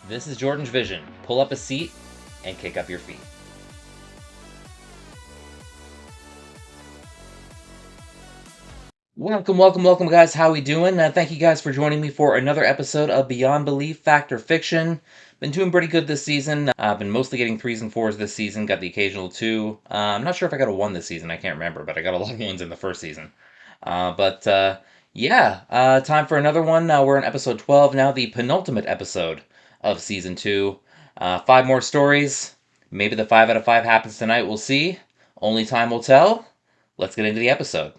This is JordangeVision. Pull up a seat and kick up your feet. Welcome, guys. How we doing? Thank you guys for joining me for another episode of Beyond Belief, Fact or Fiction. Been doing pretty good this season. I've been mostly getting 3s and 4s this season. Got the occasional 2. I'm not sure if I got a 1 this season. I can't remember, but I got a lot of 1s in the first season. Time for another one. We're on episode 12 now, the penultimate episode of season 2. 5 more stories. Maybe the 5 out of 5 happens tonight. We'll see. Only time will tell. Let's get into the episode.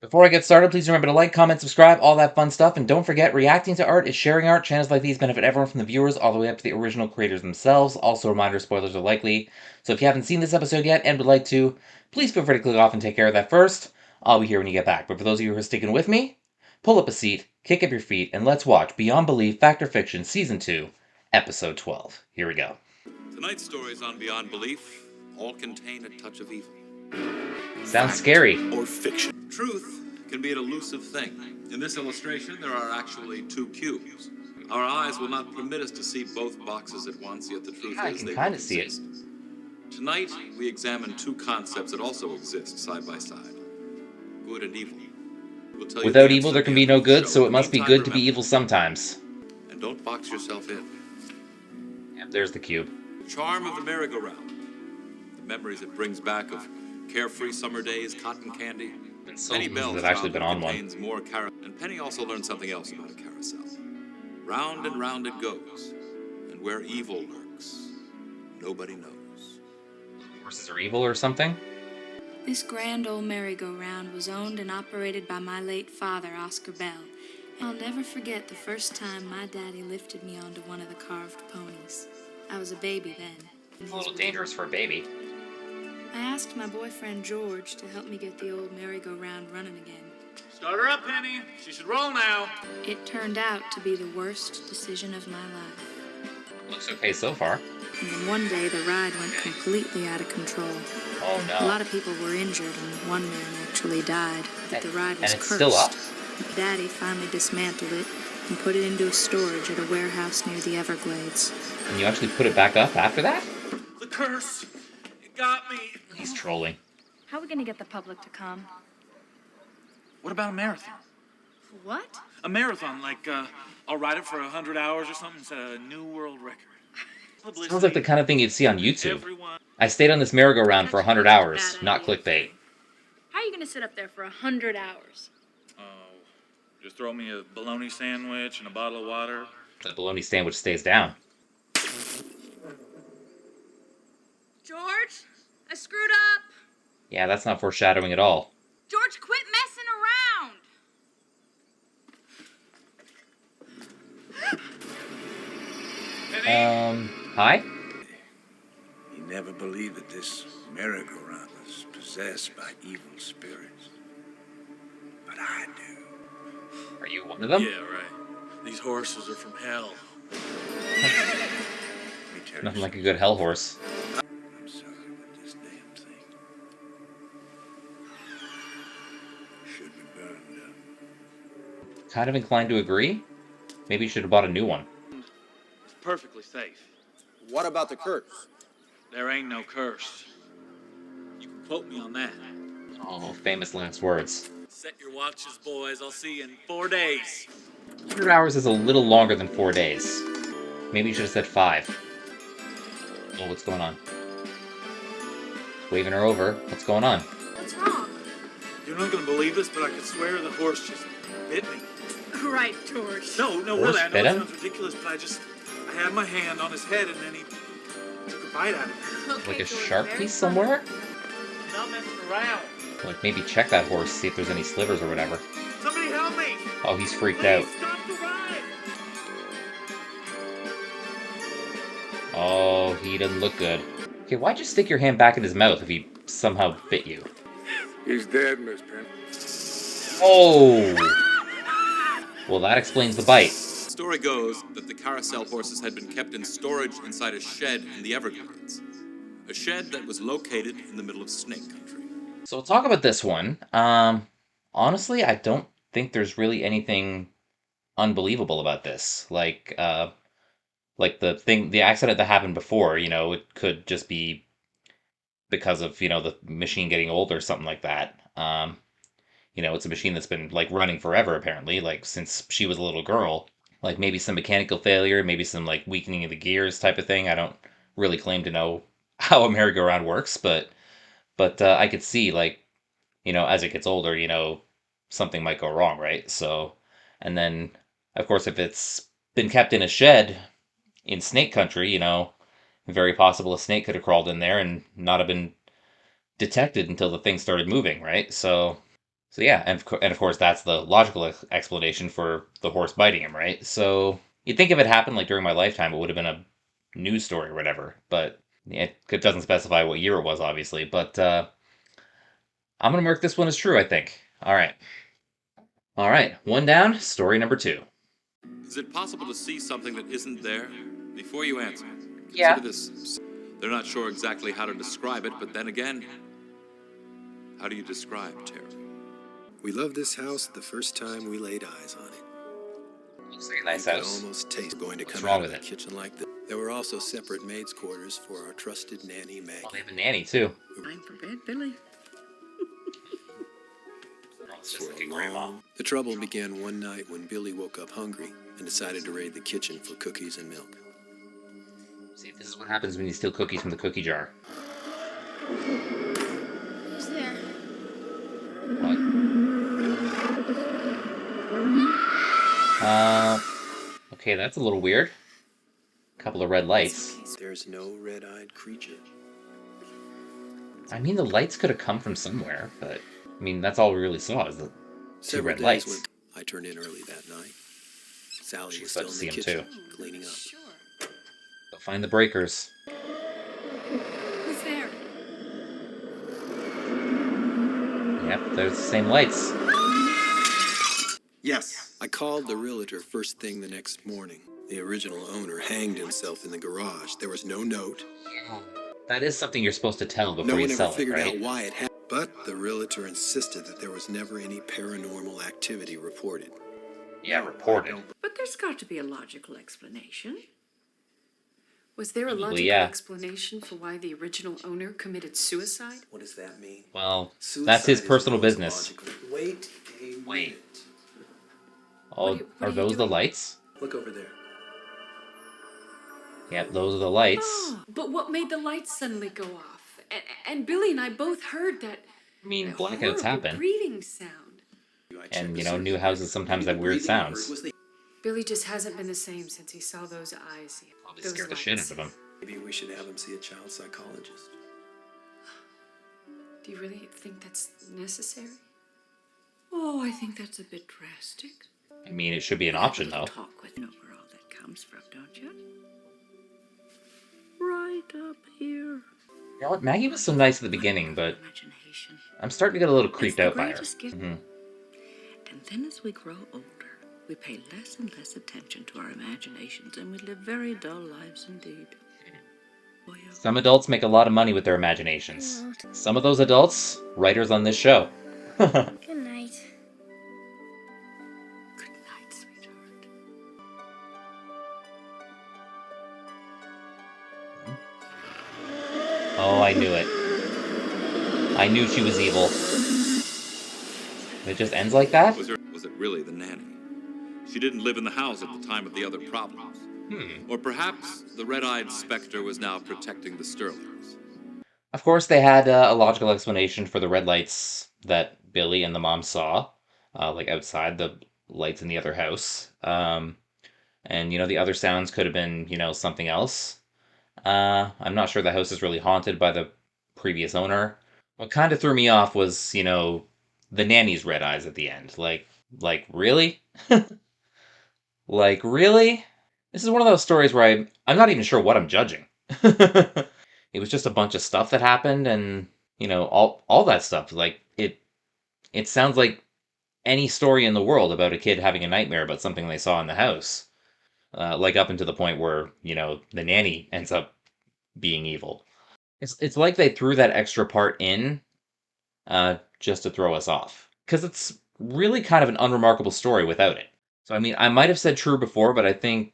Before I get started, please remember to like, comment, subscribe, all that fun stuff, and don't forget, reacting to art is sharing art. Channels like these benefit everyone from the viewers all the way up to the original creators themselves. Also, a reminder, spoilers are likely. So if you haven't seen this episode yet and would like to, please feel free to click off and take care of that first. I'll be here when you get back. But for those of you who are sticking with me, pull up a seat, kick up your feet, and let's watch Beyond Belief, Fact or Fiction, Season 2, Episode 12. Here we go. Tonight's stories on Beyond Belief all contain a touch of evil. Sounds scary. Or fiction. Truth can be an elusive thing. In this illustration, there are actually 2 cubes. Our eyes will not permit us to see both boxes at once, yet the truth I is can they kind of both see it. exist. Tonight, we examine 2 concepts that also exist side by side. Good and evil. We'll tell you Without the evil, answer there at can the be end no of the good, show. so it In must the be meantime, good to be remember, evil sometimes. and don't box yourself in. Yep, there's the cube. The charm of the merry-go-round. The memories it brings back of carefree summer days, cotton candy. Been so Penny long Bell's since I've actually been on one. contains more and Penny also learned something else about a carousel. Round and round it goes, and where evil lurks, nobody knows. Horses are evil or something? This grand old merry-go-round was owned and operated by my late father, Oscar Bell. I'll never forget the first time my daddy lifted me onto one of the carved ponies. I was a baby then. It's a little dangerous for a baby. I asked my boyfriend George to help me get the old merry-go-round running again. Start her up, Penny. She should roll now. It turned out to be the worst decision of my life. Looks okay so far. And then one day the ride went completely out of control. Oh A no. lot of people were injured and one man actually died. But the ride was And it's cursed. still up? Daddy finally dismantled it and put it into a storage at a warehouse near the Everglades. And you actually put it back up after that? The curse. It got me. He's trolling. How are we going to get the public to come? What about a marathon? What? A marathon, like, I'll ride it for 100 hours or something, set a new world record. Sounds like the kind of thing you'd see on YouTube. Everyone. I stayed on this merry-go-round for 100 hours, Bad not idea. clickbait. How are you going to sit up there for 100 hours? Oh, just throw me a bologna sandwich and a bottle of water. The bologna sandwich stays down. George, I screwed up. Yeah, that's not foreshadowing at all. George, quit messing around. Hi? He never believed that this merry-go-round was possessed by evil spirits. But I do. Are you one of them? Yeah, right. These horses are from hell. Let me tell Nothing you like a good hell horse. something. I'm sorry, but this damn thing should be burned up. Kind of inclined to agree. Maybe you should have bought a new one. It's perfectly safe. What about the curse? There ain't no curse. You can quote me on that. Oh, famous last words. Set your watches, boys. I'll see you in 4 days. 100 hours is a little longer than 4 days. Maybe you should have said 5. Oh, what's going on? Waving her over. What's going on? What's wrong? You're not gonna believe this, but I could swear the horse just bit me. Right, George. No, Horse really, I know bit it him? sounds ridiculous, but I had my hand on his head and then he took a bite out of it. Okay, Like a George, sharp very piece funny. somewhere? Not messing around. Like maybe check that horse, see if there's any slivers or whatever. Somebody help me! Oh, he's freaked Please out. stop the ride! Oh, he doesn't look good. Okay, why'd you stick your hand back in his mouth if he somehow bit you? He's dead, Miss Penny. Oh! Well, that explains the bite. The story goes that the carousel horses had been kept in storage inside a shed in the Everglades. A shed that was located in the middle of snake country. So we'll talk about this one. Honestly, I don't think there's really anything unbelievable about this. Like, like the accident that happened before, it could just be because of, the machine getting old or something like that. It's a machine that's been like running forever apparently, like since she was a little girl. Like maybe some mechanical failure, maybe some like weakening of the gears type of thing. I don't really claim to know how a merry-go-round works, but I could see like, as it gets older, something might go wrong, right? So, and then of course if it's been kept in a shed in snake country, very possible a snake could have crawled in there and not have been detected until the thing started moving, right? So yeah, and of course that's the logical explanation for the horse biting him, right? So you'd think if it happened like during my lifetime, it would have been a news story or whatever, but it doesn't specify what year it was, obviously. But I'm gonna mark this one as true, I think. All right, one down. Story number 2. Is it possible to see something that isn't there? Before you answer, Yeah. consider this. They're not sure exactly how to describe it, but then again, how do you describe terror? We loved this house the first time we laid eyes on it. Looks like a nice You could house. almost taste going to What's come wrong out of with the it? kitchen like this. There were also separate maids' quarters for our trusted nanny Maggie. Well, they have a nanny too. Time for bed, Billy. Oh, it's just like a grandma. The trouble began one night when Billy woke up hungry and decided to raid the kitchen for cookies and milk. See, this is what happens when you steal cookies from the cookie jar. Who's there? What? Okay, that's a little weird. Couple of red lights. There's no red-eyed creature. I mean, the lights could have come from somewhere, but I mean, that's all we really saw is the 2 Several red days lights. went. I turned in early that night. Sally She's was still about in to the see 'em kitchen, too. cleaning up. Sure. Go find the breakers. Who's there? Yep, they're the same lights. Yes. I called the realtor first thing the next morning. The original owner hanged himself in the garage. There was no note. That is something you're supposed to tell before No you one ever sell it, figured right? out why it happened. But the realtor insisted that there was never any paranormal activity reported. Yeah, reported. But there's got to be a logical explanation. Was there a Well, logical yeah. explanation for why the original owner committed suicide? What does that mean? Well, Suicide that's his is personal always business. logical. Wait a Wait. minute. Oh, What are are you those the doing? lights? Look over there. Yep, those are the lights. Oh, but what made the lights suddenly go off? And Billy and I both heard that I mean, that blackouts horrible happen. breathing sound. And, new houses sometimes have weird sounds. Billy just hasn't been the same since he saw those eyes. Probably those scared the shit lights. out of him. Maybe we should have him see a child psychologist. Do you really think that's necessary? Oh, I think that's a bit drastic. I mean, it should be an option, though. Talk with know where all that comes from, don't you? Right up here. You know what? Maggie was so nice at the beginning, but Imagination. I'm starting to get a little It's creeped the out by her. greatest gift. Mhm. And then as we grow older, we pay less and less attention to our imaginations, and we live very dull lives indeed. Boy, oh. Some adults make a lot of money with their imaginations. Some of those adults, writers on this show. Good night. Good night, sweetheart. Oh, I knew it. I knew she was evil. It just ends like that? Was it really the nanny? She didn't live in the house at the time of the other problems. Or perhaps the red-eyed specter was now protecting the Sterlings. Of course, they had a logical explanation for the red lights that Billy and the mom saw, like outside the lights in the other house. And, the other sounds could have been, something else. I'm not sure the house is really haunted by the previous owner. What kind of threw me off was, the nanny's red eyes at the end. Like really? Like, really? This is one of those stories where I'm not even sure what I'm judging. It was just a bunch of stuff that happened, and, all that stuff. Like, it sounds like any story in the world about a kid having a nightmare about something they saw in the house. Like, up until the point where, the nanny ends up being evil. It's like they threw that extra part in just to throw us off. Because it's really kind of an unremarkable story without it. So, I mean, I might have said true before, but I think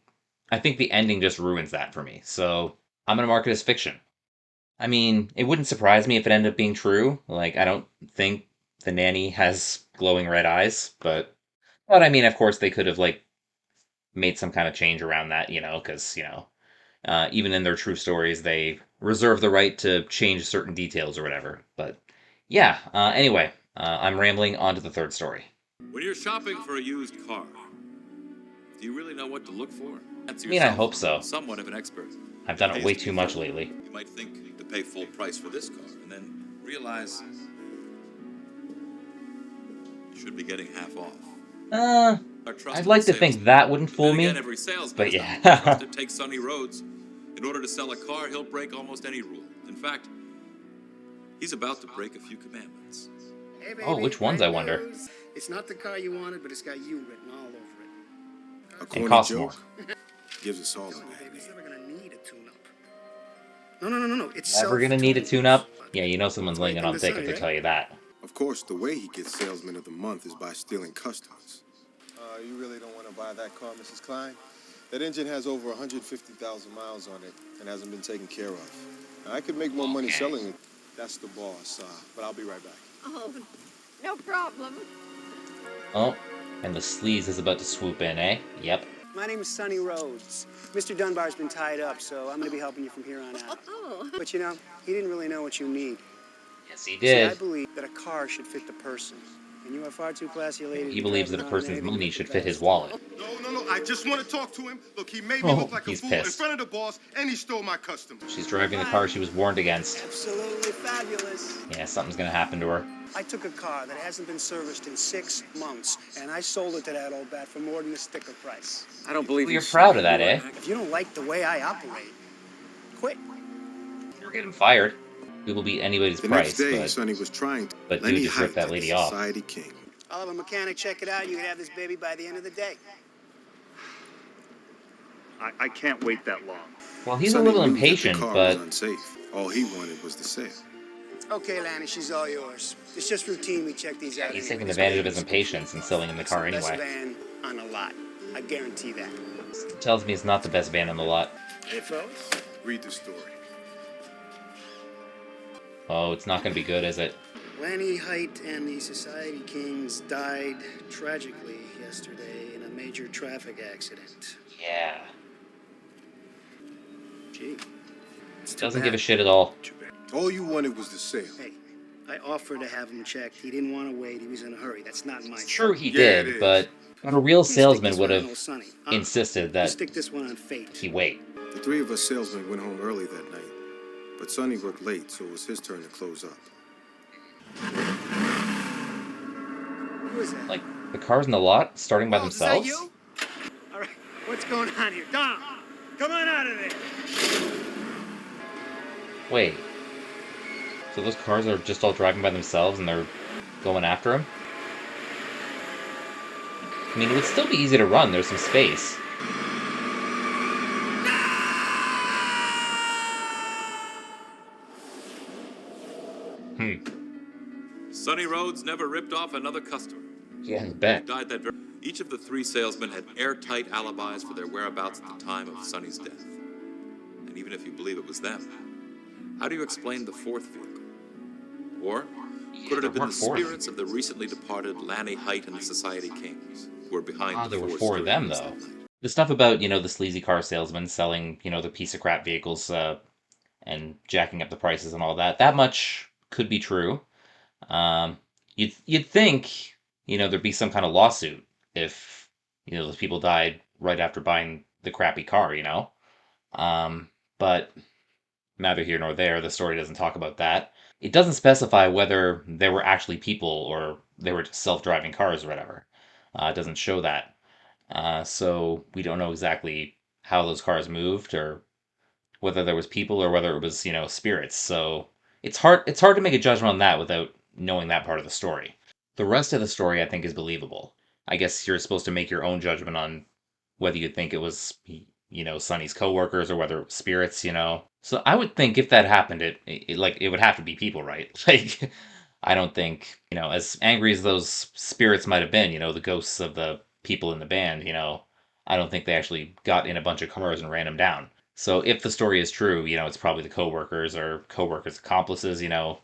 I think the ending just ruins that for me. So I'm going to mark it as fiction. I mean, it wouldn't surprise me if it ended up being true. Like, I don't think the nanny has glowing red eyes, but I mean, of course, they could have like made some kind of change around that, because even in their true stories, they reserve the right to change certain details or whatever. But yeah. Anyway, I'm rambling on to the third story. When you're shopping for a used car, do you really know what to look for? Answer I mean, I yourself. hope so. Somewhat of an expert. I've done it Pays way to be too much fair. lately. You might think to pay full price for this car, and then realize you should be getting half off. Our trusted I'd like to think salesman. that wouldn't fool Then me. again, every salesman But is yeah. not trusted. Take Sonny Rhodes. In order to sell a car, he'll break almost any rule. In fact, he's about to break a few commandments. Hey, baby, Oh, which ones, great I wonder? news. It's not the car you wanted, but it's got you written all over it. A And corny costs joke more. gives us all a Come on, bad baby, it's name. never gonna need a tune-up. No. It's Never gonna need a tune-up? Yeah, you know someone's That's laying it what I on think thick if the they Sonny, tell you that. Of course, the way he gets Salesman of the Month is by stealing customers. You really don't want to buy that car, Mrs. Klein? That engine has over 150,000 miles on it and hasn't been taken care of. Now, I could make more money selling it. That's the boss, but I'll be right back. Oh, no problem. Oh, and the sleaze is about to swoop in, eh? Yep. My name is Sonny Rhodes. Mr. Dunbar's been tied up, so I'm gonna be helping you from here on out. Oh. But he didn't really know what you need. Yes, he See, I did. believe that a car should fit the person. And you are far too classy a lady. He to believes drive that a around in person's anything money but should the fit his best. wallet. No, I just want to talk to him. Look, he made Oh, me look like a he's fool pissed. in front of the boss, and he stole my customers. She's driving the car she was warned against. Absolutely fabulous. Yeah, something's gonna happen to her. I took a car that hasn't been serviced in 6 months, and I sold it to that old bat for more than the sticker price. I don't believe Well, you're proud of that, eh? If you don't like the way I operate, quit. You're getting fired. We will beat anybody's The price, next day, but Sonny was trying to but Lenny dude just ripped hyped that like lady a off. society king. I'll have a mechanic check it out. You can have this baby by the end of the day. I can't wait that long. Well, he's Sonny a little knew that the impatient, car but was unsafe. All he wanted was the sale. Okay, Lanny, she's all yours. It's just routine. We check these out. he's anyway. taking This advantage of his baby's impatience and selling him the car the best anyway. van on the lot. I guarantee that. Tells me it's not the best van in the lot. Hey, fellas. Read the story. Oh, it's not gonna be good, is it? Lanny Height and the Society Kings died tragically yesterday in a major traffic accident. Yeah. Gee. It's too Doesn't bad. give a shit at all. All you wanted was the sale. Hey, I offered to have him checked. He didn't want to wait. He was in a hurry. That's not my True, he Yeah, it did, is. but a real Stick salesman this would one on have old Sonny. insisted You that stick this one on fate. he wait. The three of us salesmen went home early that night, but Sonny worked late, so it was his turn to close up. Who is that? Like, the cars in the lot starting by Oh, themselves? Is that you? All right, what's going on here? Dom, come on out of there. Wait. So those cars are just all driving by themselves and they're going after him? I mean, it would still be easy to run. There's some space. Sonny Rhodes never ripped off another customer. Yeah, I bet. Died that very. Each of the three salesmen had airtight alibis for their whereabouts at the time of Sonny's death. And even if you believe it was them, how do you explain the fourth vehicle? Or could it have been the spirits of the recently departed Lanny Height and the Society Kings who were behind the There were four four of them, stories though. that night? The stuff about, the sleazy car salesman selling, the piece of crap vehicles and jacking up the prices and all that, that much could be true. You'd think, there'd be some kind of lawsuit if, those people died right after buying the crappy car, But neither here nor there. The story doesn't talk about that. It doesn't specify whether there were actually people or they were just self-driving cars or whatever. It doesn't show that. So we don't know exactly how those cars moved or whether there was people or whether it was, spirits. So it's hard to make a judgment on that without knowing that part of the story. The rest of the story I think is believable. I guess you're supposed to make your own judgment on whether you think it was, Sonny's coworkers or whether it was spirits, So I would think if that happened, it would have to be people, right? Like, I don't think, as angry as those spirits might have been, the ghosts of the people in the band, I don't think they actually got in a bunch of cars and ran him down. So if the story is true, it's probably the coworkers or coworkers' accomplices. There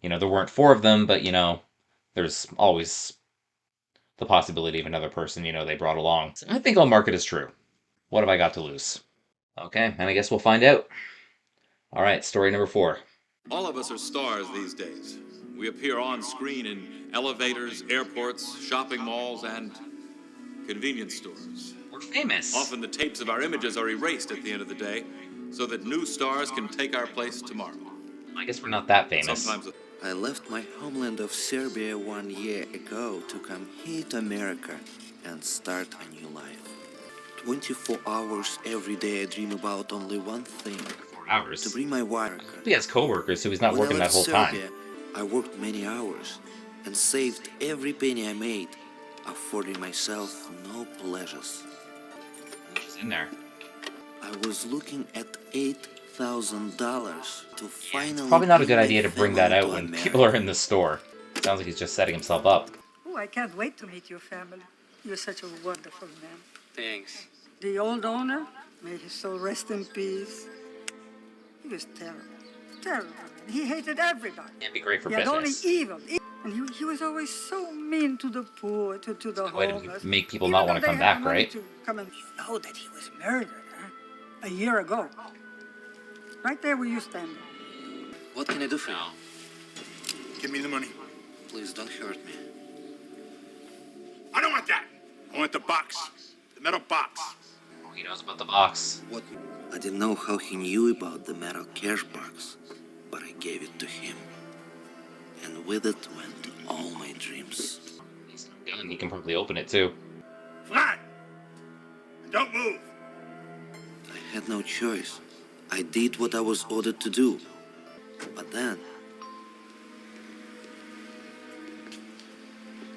weren't four of them, but there's always the possibility of another person, they brought along. So I think I'll mark it as true. What have I got to lose? Okay, and I guess we'll find out. All right, story number 4. All of us are stars these days. We appear on screen in elevators, airports, shopping malls, and convenience stores. We're famous. Often the tapes of our images are erased at the end of the day so that new stars can take our place tomorrow. I guess we're not that famous. Sometimes I left my homeland of Serbia 1 year ago to come here to America and start a new life. 24 hours every day I dream about only one thing. 4 hours? To bring my wife. He has coworkers, so he's not When working I that left whole Serbia, time. I worked many hours and saved every penny I made, affording myself no pleasures. She's in there. I was looking at $8,000 to finally. Probably not a good bring idea my to bring that family out to when America. people are in the store. Sounds like he's just setting himself up. Oh, I can't wait to meet your family. You're such a wonderful man. Thanks. The old owner, may his soul rest in peace. He was terrible. Terrible. He hated everybody. It'd be great for He had only business. evil. And he was always so mean to the poor, to the Way to homeless. make people Even not want though to they come had back, money right? to come and know that he was murdered, a year ago. Right there where you stand. What can I do for you? Give me the money. Please don't hurt me. I don't want that. I want the box. The metal box. Oh, he knows about the box. What? I didn't know how he knew about the metal cash box, but I gave it to him. And with it went all my dreams. He's no gun. He can probably open it too. Flat. And don't move. I had no choice. I did what I was ordered to do. But then,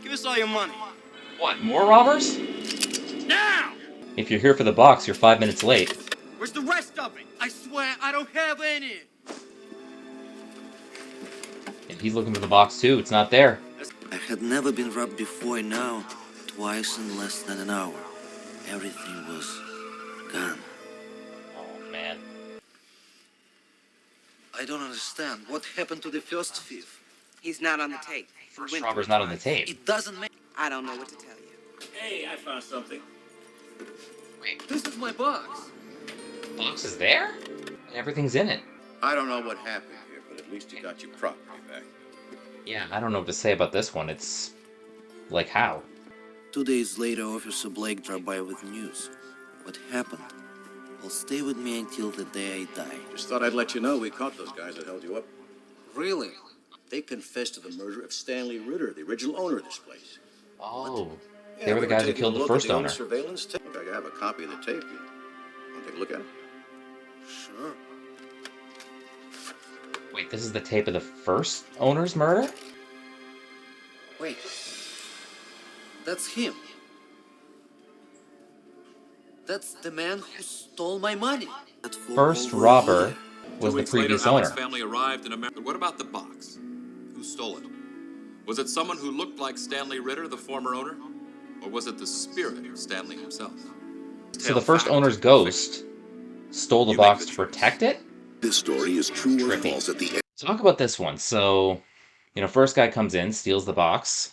Give us all your money. What, more robbers? Now! If you're here for the box, you're 5 minutes late. Where's the rest of it? I swear I don't have any. If he's looking for the box too, it's not there. I had never been robbed before, and now, twice in less than an hour. Everything was gone. Oh, man. I don't understand. What happened to the first thief? He's not on the tape. First robber's not on the tape. It doesn't make... I don't know what to tell you. Hey, I found something. Wait, This is my box. the box is there? Everything's in it. I don't know what happened here, but at least you got your property back. Yeah, I don't know what to say about this one. It's... like, how? 2 days later, Officer Blake dropped by with news. What happened will stay with me until the day I die. Just thought I'd let you know we caught those guys that held you up. Really? They confessed to the murder of Stanley Ritter, the original owner of this place. Oh, they were the guys who killed the first owner. Surveillance tape. Look, I have a copy of the tape. You want to take a look at it? Sure. Wait, this is the tape of the first owner's murder? Wait. That's him. That's the man who stole my money. First robber was 2 the weeks later, previous Alan's owner. family arrived in America. But what about the box? Who stole it? Was it someone who looked like Stanley Ritter, the former owner? Or was it the spirit of Stanley himself? So the first owner's ghost stole the box to protect it? This story is true or false at the end. So talk about this one. So, first guy comes in, steals the box.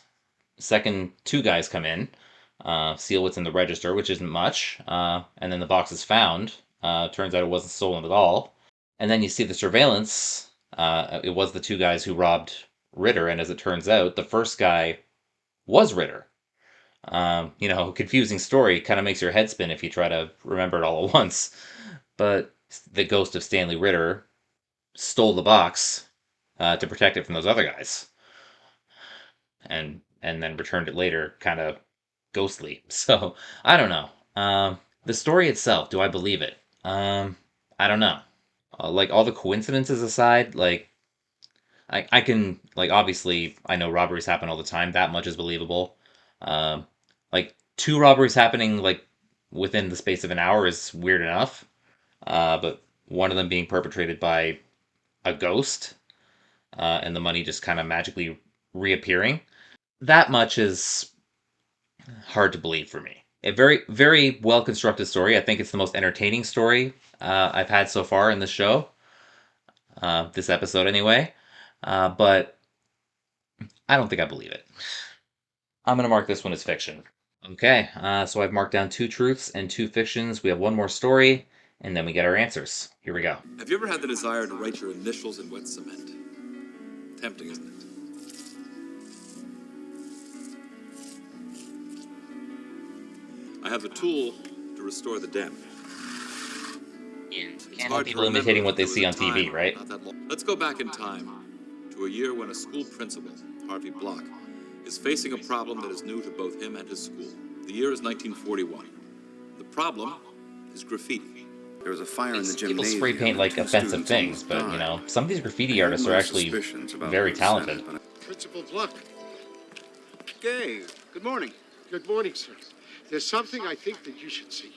Second, 2 guys come in, steal what's in the register, which isn't much. And then the box is found. Turns out it wasn't stolen at all. And then you see the surveillance. It was the 2 guys who robbed Ritter. And as it turns out, the first guy was Ritter. Confusing story. Kind of makes your head spin if you try to remember it all at once. But the ghost of Stanley Ritter stole the box to protect it from those other guys. And then returned it later, kind of ghostly. So, I don't know. The story itself, do I believe it? I don't know. Like, all the coincidences aside, like, I can, like, obviously, I know robberies happen all the time. That much is believable. Like, 2 robberies happening, like, within the space of an hour is weird enough. But one of them being perpetrated by a ghost, and the money just kind of magically reappearing. That much is hard to believe for me. A very, very well-constructed story. I think it's the most entertaining story I've had so far in this show. This episode, anyway. But I don't think I believe it. I'm going to mark this one as fiction. Okay, so I've marked down 2 truths and 2 fictions. We have one more story, and then we get our answers. Here we go. Have you ever had the desire to write your initials in wet cement? Tempting, isn't it? I have the tool to restore the dam. Can't have people imitating what they see on TV, right? Let's go back in time to a year when a school principal, Harvey Block, is facing a problem that is new to both him and his school. The year is 1941. The problem is graffiti. There was a fire in the gymnasium. People spray paint like offensive things, but you know, some of these graffiti artists are actually very talented. Principal Block. Gay. Good morning. Good morning, sir. There's something I think that you should see.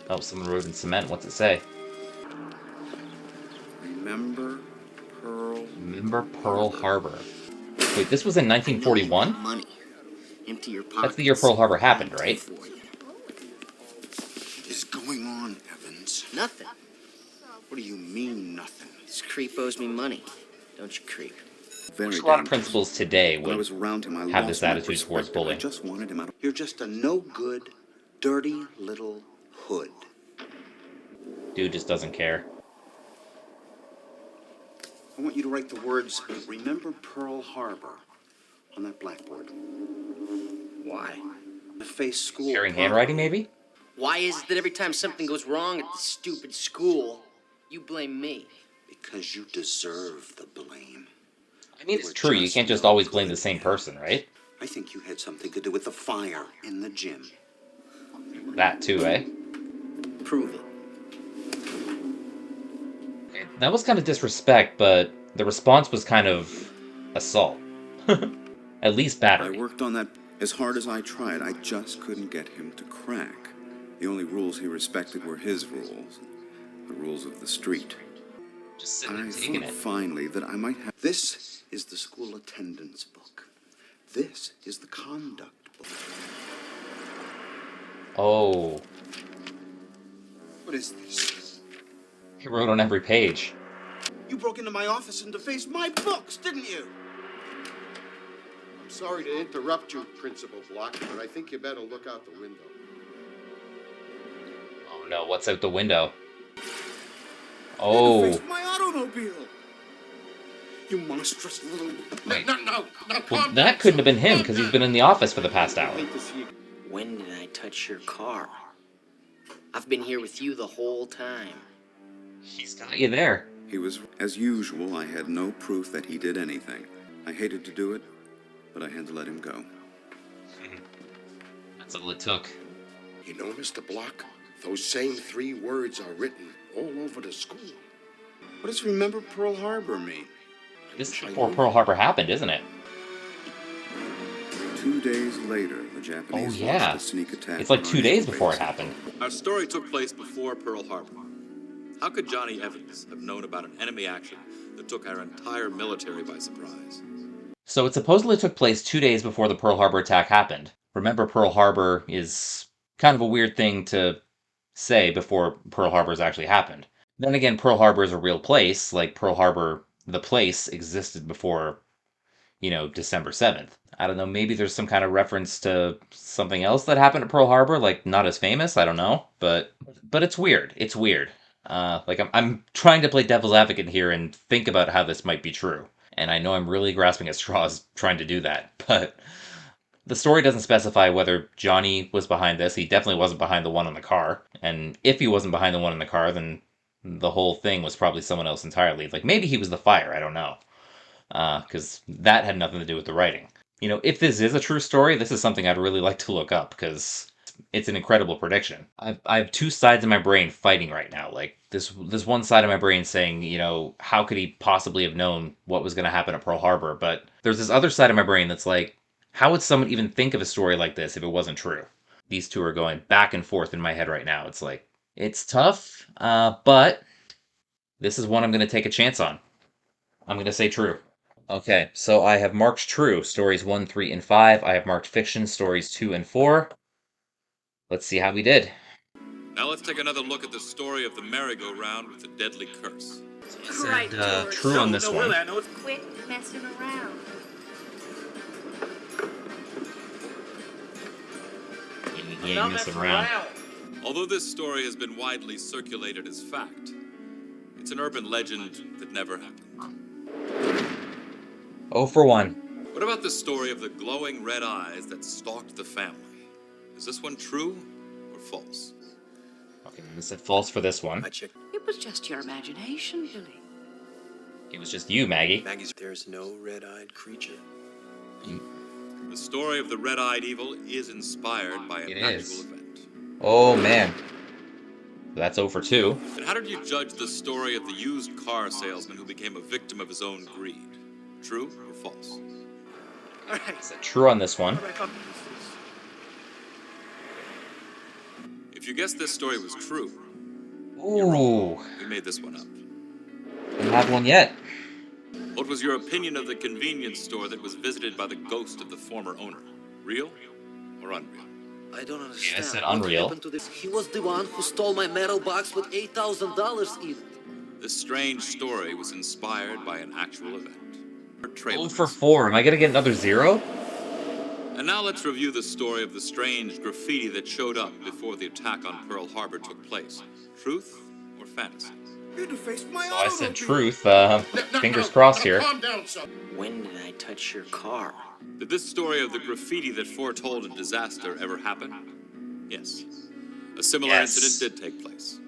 Oh, someone wrote in cement. What's it say? Remember Pearl Harbor. Wait, this was in 1941? Money. Empty your pockets. That's the year Pearl Harbor happened, right? What is going on, Evans? Nothing. What do you mean, nothing? This creep owes me money. Don't you, creep? A lot of principals today would have this attitude towards bullying. I just wanted him out. You're just a no-good, dirty little hood. Dude just doesn't care. I want you to write the words, "Remember Pearl Harbor," on that blackboard. Why? To face school. Sharing handwriting, maybe? Why is it that every time something goes wrong at the stupid school, you blame me? Because you deserve the blame. I mean, it's true. You can't just always blame the same person, right? I think you had something to do with the fire in the gym. That too, eh? Prove it. That was kind of disrespect, but the response was kind of assault. At least battery. I worked on that as hard as I tried. I just couldn't get him to crack. The only rules he respected were his rules, the rules of the street. Just sitting and I taking thought it. finally that I might have... This is the school attendance book. This is the conduct book. Oh. What is this? He wrote on every page. You broke into my office and defaced my books, didn't you? I'm sorry to interrupt you, Principal Block, but I think you better look out the window. Oh no, what's out the window? Oh. You defaced my automobile. You monstrous little... Wait. No, Well, that couldn't have been him, because he's been in the office for the past hour. When did I touch your car? I've been here with you the whole time. He's got you there. He was, as usual, I had no proof that he did anything. I hated to do it, but I had to let him go. That's all it took. You know, Mr. Block, those same 3 words are written all over the school. What does remember Pearl Harbor mean? This is before Pearl Harbor happened, isn't it? 2 days later, the Japanese launched a sneak attack. It's like 2 days before it happened. Our story took place before Pearl Harbor. How could Johnny Evans have known about an enemy action that took our entire military by surprise? So it supposedly took place 2 days before the Pearl Harbor attack happened. Remember, Pearl Harbor is kind of a weird thing to say before Pearl Harbor's actually happened. Then again, Pearl Harbor is a real place. Like, Pearl Harbor, the place, existed before, December 7th. I don't know, maybe there's some kind of reference to something else that happened at Pearl Harbor, like, not as famous, I don't know. But it's weird. It's weird. I'm trying to play devil's advocate here and think about how this might be true. And I know I'm really grasping at straws trying to do that, but the story doesn't specify whether Johnny was behind this. He definitely wasn't behind the one in the car. And if he wasn't behind the one in the car, then the whole thing was probably someone else entirely. Like, maybe he was the fire, I don't know. Because that had nothing to do with the writing. If this is a true story, this is something I'd really like to look up, because it's an incredible prediction. I have 2 sides of my brain fighting right now. Like, this one side of my brain saying, how could he possibly have known what was going to happen at Pearl Harbor? But there's this other side of my brain that's like, how would someone even think of a story like this if it wasn't true? These 2 are going back and forth in my head right now. It's like, it's tough, but this is one I'm going to take a chance on. I'm going to say true. Okay, so I have marked true, stories 1, 3, and 5. I have marked fiction, stories 2 and 4. Let's see how we did. Now let's take another look at the story of the merry-go-round with the deadly curse. Said true on this one. Really, I know it's... Quit messing around. He ain't messing around. Although this story has been widely circulated as fact, it's an urban legend that never happened. 0 for 1. What about the story of the glowing red eyes that stalked the family? Is this one true or false? Okay, I said false for this one. It was just your imagination, Billy. It was just you, Maggie. There's no red-eyed creature. The story of the red-eyed evil is inspired by an actual is. event. Oh, man. That's 0 for 2. And how did you judge the story of the used car salesman who became a victim of his own greed? True or false? True on this one. If you guessed this story was true, Ooh. we made this one up. Don't have one yet. What was your opinion of the convenience store that was visited by the ghost of the former owner? Real or unreal? I don't understand. Yeah, I said What unreal. happened to this? He was the one who stole my metal box with $8,000 in it. This strange story was inspired by an actual event. 0 for 4. Am I going to get another 0? And now let's review the story of the strange graffiti that showed up before the attack on Pearl Harbor took place. Truth or fantasy? So I said truth. Fingers crossed here. Calm down, son. When did I touch your car? Did this story of the graffiti that foretold a disaster ever happen? Yes. A similar incident did take place.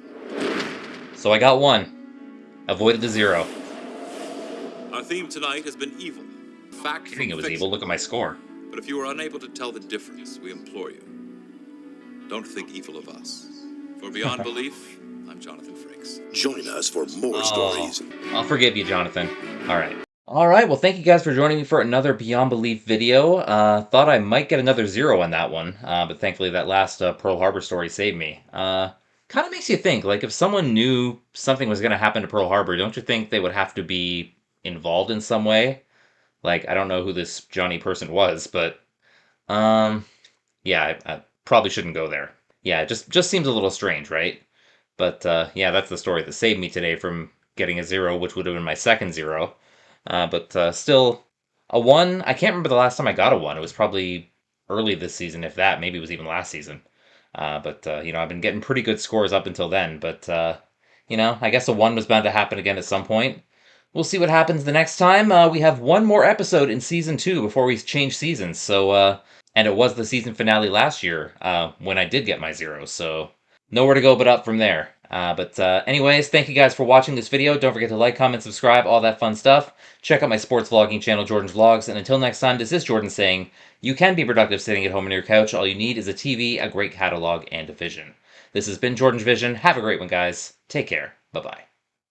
So I got 1. Avoided the 0. Our theme tonight has been evil. Fact I think it from was fiction. evil. Look at my score. But if you are unable to tell the difference, we implore you, don't think evil of us. For beyond belief, I'm Jonathan Frakes. Join us for more stories. I'll forgive you, Jonathan. Alright. Alright, well thank you guys for joining me for another Beyond Belief video. Thought I might get another 0 on that one, but thankfully that last Pearl Harbor story saved me. Kind of makes you think, like if someone knew something was going to happen to Pearl Harbor, don't you think they would have to be involved in some way? Like, I don't know who this Johnny person was, but, yeah, I probably shouldn't go there. Yeah, it just seems a little strange, right? But, yeah, that's the story that saved me today from getting a 0, which would have been my second 0. But still, a 1, I can't remember the last time I got a 1. It was probably early this season, if that. Maybe it was even last season. But you know, I've been getting pretty good scores up until then. But, you know, I guess a 1 was bound to happen again at some point. We'll see what happens the next time. We have one more episode in Season 2 before we change seasons. So, and it was the season finale last year when I did get my 0. So, nowhere to go but up from there. But anyways, thank you guys for watching this video. Don't forget to like, comment, subscribe, all that fun stuff. Check out my sports vlogging channel, Jordan's Vlogs. And until next time, this is Jordan saying, you can be productive sitting at home on your couch. All you need is a TV, a great catalog, and a vision. This has been Jordan's Vision. Have a great one, guys. Take care. Bye-bye.